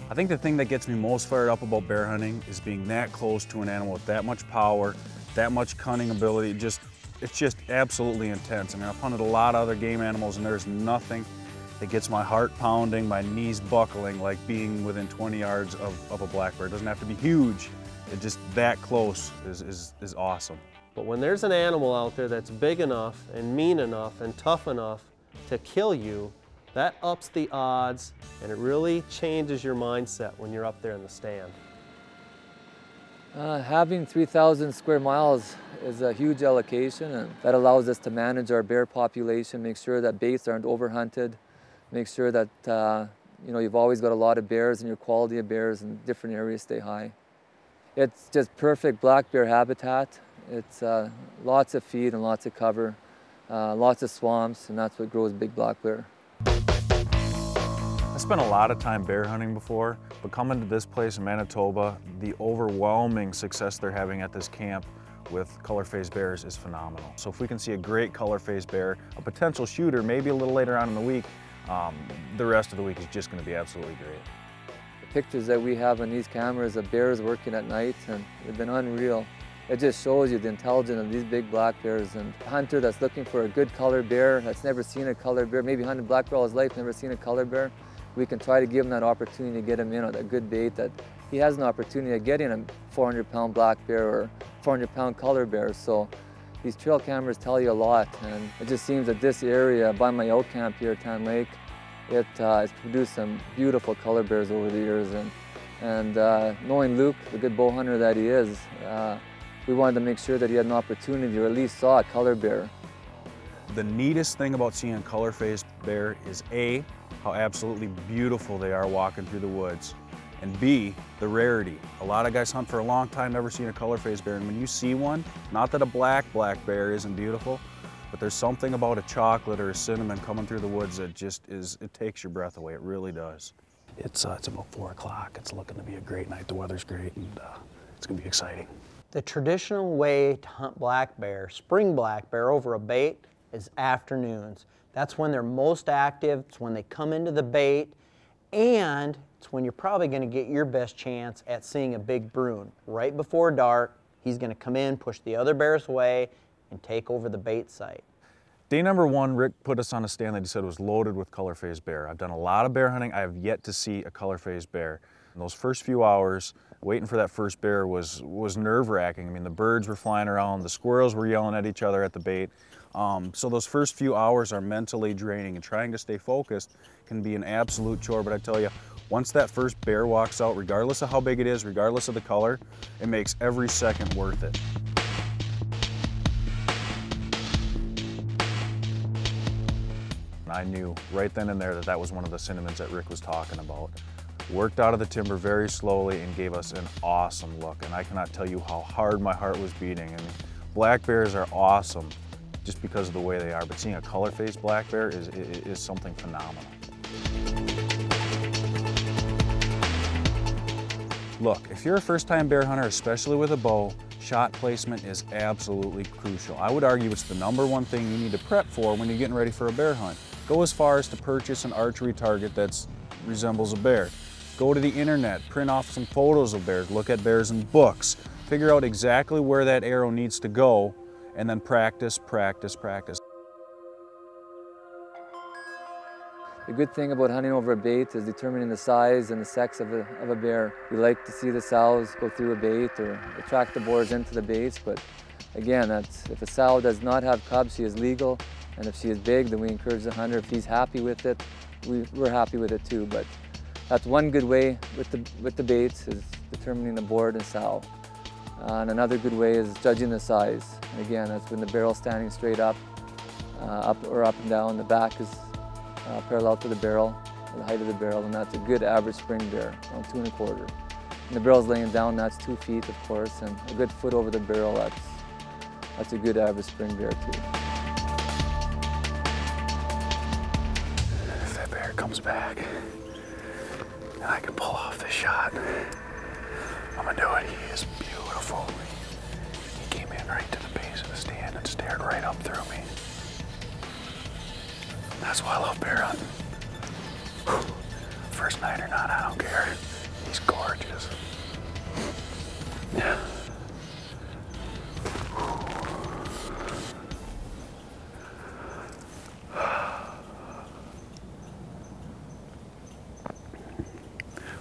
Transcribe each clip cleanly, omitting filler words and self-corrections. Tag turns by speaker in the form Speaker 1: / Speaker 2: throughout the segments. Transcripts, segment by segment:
Speaker 1: I think the thing that gets me most fired up about bear hunting is being that close to an animal with that much power, that much cunning ability. It's just absolutely intense. I mean, I've hunted a lot of other game animals and there's nothing that gets my heart pounding, my knees buckling like being within 20 yards of a black bear. It doesn't have to be huge. It just that close is awesome.
Speaker 2: But when there's an animal out there that's big enough and mean enough and tough enough to kill you, that ups the odds and it really changes your mindset when you're up there in the stand.
Speaker 3: Having 3,000 square miles is a huge allocation, and that allows us to manage our bear population, make sure that baits aren't overhunted, make sure that you've always got a lot of bears and your quality of bears in different areas stay high. It's just perfect black bear habitat. It's lots of feed and lots of cover, lots of swamps, and that's what grows big black bear.
Speaker 1: I spent a lot of time bear hunting before, but coming to this place in Manitoba, the overwhelming success they're having at this camp with color-phased bears is phenomenal. So if we can see a great color-phased bear, a potential shooter, maybe a little later on in the week, the rest of the week is just going to be absolutely great.
Speaker 3: The pictures that we have on these cameras of bears working at night, and they've been unreal. It just shows you the intelligence of these big black bears, and a hunter that's looking for a good color bear, that's never seen a color bear, maybe hunted black bear all his life, never seen a color bear, we can try to give him that opportunity to get him in on a good bait that he has an opportunity of getting a 400-pound black bear or 400-pound color bear. So these trail cameras tell you a lot, and it just seems that this area by my elk camp here at Tan Lake, it has produced some beautiful color bears over the years. And knowing Luke, the good bow hunter that he is, we wanted to make sure that he had an opportunity or at least saw a color bear.
Speaker 1: The neatest thing about seeing a color-phased bear is A, how absolutely beautiful they are walking through the woods, and B, the rarity. A lot of guys hunt for a long time, never seen a color-phased bear, and when you see one, not that a black bear isn't beautiful, but there's something about a chocolate or a cinnamon coming through the woods that just it takes your breath away, it really does. It's about 4 o'clock, it's looking to be a great night, the weather's great, and it's gonna be exciting.
Speaker 4: The traditional way to hunt black bear, spring black bear over a bait, is afternoons. That's when they're most active, it's when they come into the bait, and it's when you're probably going to get your best chance at seeing a big bruin. Right before dark, he's going to come in, push the other bears away, and take over the bait site.
Speaker 1: Day number 1, Rick put us on a stand that he said was loaded with color-phased bear. I've done a lot of bear hunting, I have yet to see a color-phased bear. In those first few hours, waiting for that first bear was nerve-wracking. I mean, the birds were flying around, the squirrels were yelling at each other at the bait. So those first few hours are mentally draining, and trying to stay focused can be an absolute chore, but I tell you, once that first bear walks out, regardless of how big it is, regardless of the color, it makes every second worth it. I knew right then and there that that was one of the cinnamons that Rick was talking about. Worked out of the timber very slowly and gave us an awesome look, and I cannot tell you how hard my heart was beating. I mean, black bears are awesome just because of the way they are, but seeing a color-phased black bear is something phenomenal. Look, if you're a first-time bear hunter, especially with a bow, shot placement is absolutely crucial. I would argue it's the #1 thing you need to prep for when you're getting ready for a bear hunt. Go as far as to purchase an archery target that resembles a bear. Go to the internet, print off some photos of bears, look at bears in books, figure out exactly where that arrow needs to go, and then practice, practice, practice.
Speaker 3: The good thing about hunting over a bait is determining the size and the sex of a bear. We like to see the sows go through a bait or attract the boars into the baits, but again, if a sow does not have cubs, she is legal, and if she is big, then we encourage the hunter. If he's happy with it, we're happy with it too. But that's one good way with the baits, is determining the boar and sow. And another good way is judging the size. And again, that's when the barrel's standing straight up or up and down. The back is parallel to the barrel, the height of the barrel, and that's a good average spring bear, around 2 1/4. And the barrel's laying down, that's 2 feet, of course, and a good foot over the barrel, that's a good average spring bear too.
Speaker 1: If that bear comes back and I can pull off this shot, I'm gonna do it. He is beautiful. He came in right to the base of the stand and stared right up through me. That's why I love bear hunting. First night or not, I don't care. is.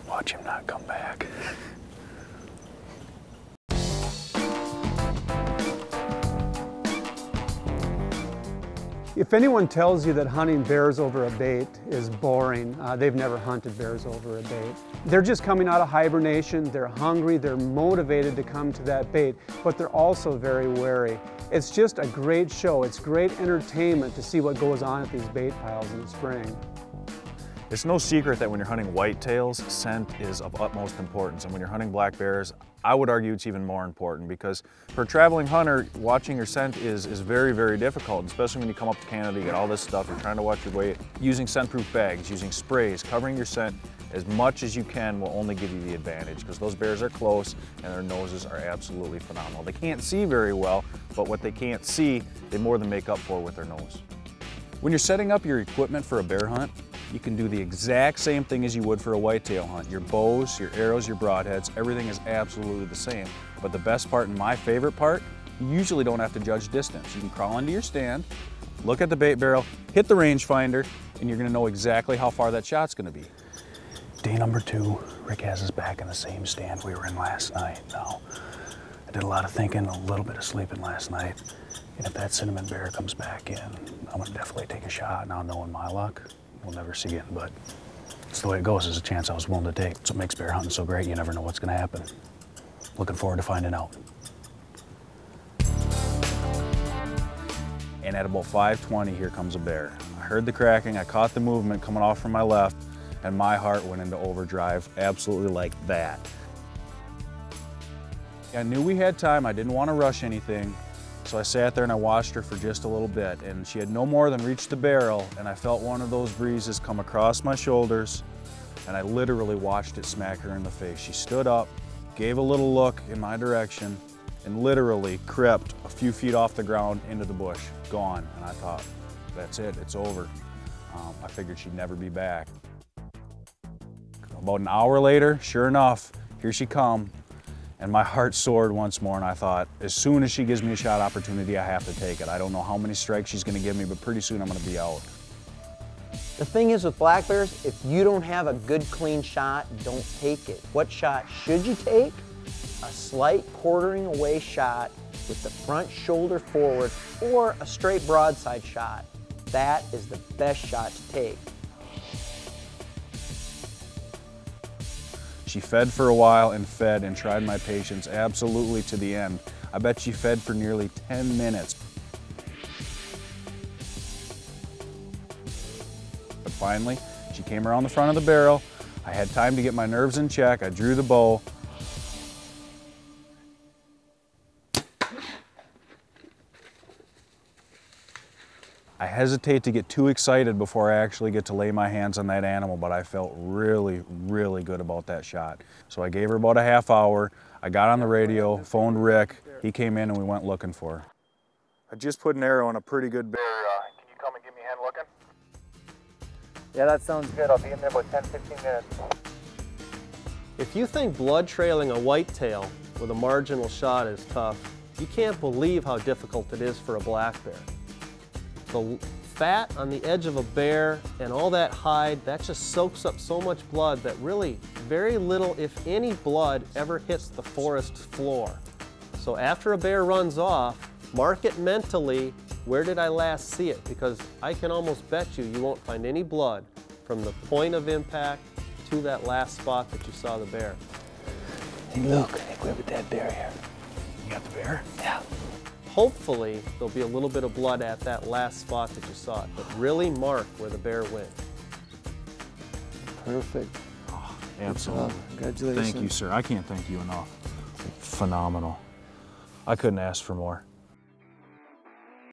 Speaker 1: Watch him not come back.
Speaker 5: If anyone tells you that hunting bears over a bait is boring, they've never hunted bears over a bait. They're just coming out of hibernation, they're hungry, they're motivated to come to that bait, but they're also very wary. It's just a great show. It's great entertainment to see what goes on at these bait piles in the spring.
Speaker 1: It's no secret that when you're hunting whitetails, scent is of utmost importance. And when you're hunting black bears, I would argue it's even more important, because for a traveling hunter, watching your scent is very, very difficult, especially when you come up to Canada, you get all this stuff, you're trying to watch your weight. Using scent-proof bags, using sprays, covering your scent as much as you can will only give you the advantage, because those bears are close and their noses are absolutely phenomenal. They can't see very well, but what they can't see, they more than make up for with their nose. When you're setting up your equipment for a bear hunt, you can do the exact same thing as you would for a whitetail hunt. Your bows, your arrows, your broadheads, everything is absolutely the same. But the best part and my favorite part, you usually don't have to judge distance. You can crawl into your stand, look at the bait barrel, hit the rangefinder, and you're gonna know exactly how far that shot's gonna be. Day number 2, Rick has us back in the same stand we were in last night. Now, I did a lot of thinking, a little bit of sleeping last night. And if that cinnamon bear comes back in, I'm gonna definitely take a shot. Now, knowing my luck, we'll never see it, but it's the way it goes. There's a chance I was willing to take. It's what makes bear hunting so great. You never know what's gonna happen. Looking forward to finding out. And at about 5:20, here comes a bear. I heard the cracking, I caught the movement coming off from my left, and my heart went into overdrive, absolutely like that. I knew we had time, I didn't want to rush anything, so I sat there and I watched her for just a little bit, and she had no more than reached the barrel, and I felt one of those breezes come across my shoulders, and I literally watched it smack her in the face. She stood up, gave a little look in my direction, and literally crept a few feet off the ground into the bush, gone. And I thought, that's it, it's over. I figured she'd never be back. About an hour later, sure enough, here she come, and my heart soared once more, and I thought, as soon as she gives me a shot opportunity, I have to take it. I don't know how many strikes she's gonna give me, but pretty soon I'm gonna be out.
Speaker 4: The thing is with black bears, if you don't have a good clean shot, don't take it. What shot should you take? A slight quartering away shot with the front shoulder forward, or a straight broadside shot. That is the best shot to take.
Speaker 1: She fed for a while and fed and tried my patience absolutely to the end. I bet she fed for nearly 10 minutes. But finally, she came around the front of the barrel. I had time to get my nerves in check. I drew the bow. I hesitate to get too excited before I actually get to lay my hands on that animal, but I felt really, really good about that shot. So I gave her about a half hour. I got on the radio, phoned Rick. He came in and we went looking for her. I just put an arrow in a pretty good bear. Can you come and give me a hand looking?
Speaker 3: Yeah, that sounds good. I'll be in there about 10-15 minutes.
Speaker 2: If you think blood trailing a whitetail with a marginal shot is tough, you can't believe how difficult it is for a black bear. The fat on the edge of a bear and all that hide, that just soaks up so much blood that really very little, if any, blood ever hits the forest floor. So after a bear runs off, mark it mentally, where did I last see it? Because I can almost bet you won't find any blood from the point of impact to that last spot that you saw the bear.
Speaker 1: Hey Luke, I think we have a dead bear here. You got the bear? Yeah.
Speaker 2: Hopefully, there'll be a little bit of blood at that last spot that you saw it, but really mark where the bear went.
Speaker 3: Perfect.
Speaker 1: Oh, absolutely.
Speaker 3: Congratulations.
Speaker 1: Thank you, sir. I can't thank you enough. Phenomenal. I couldn't ask for more.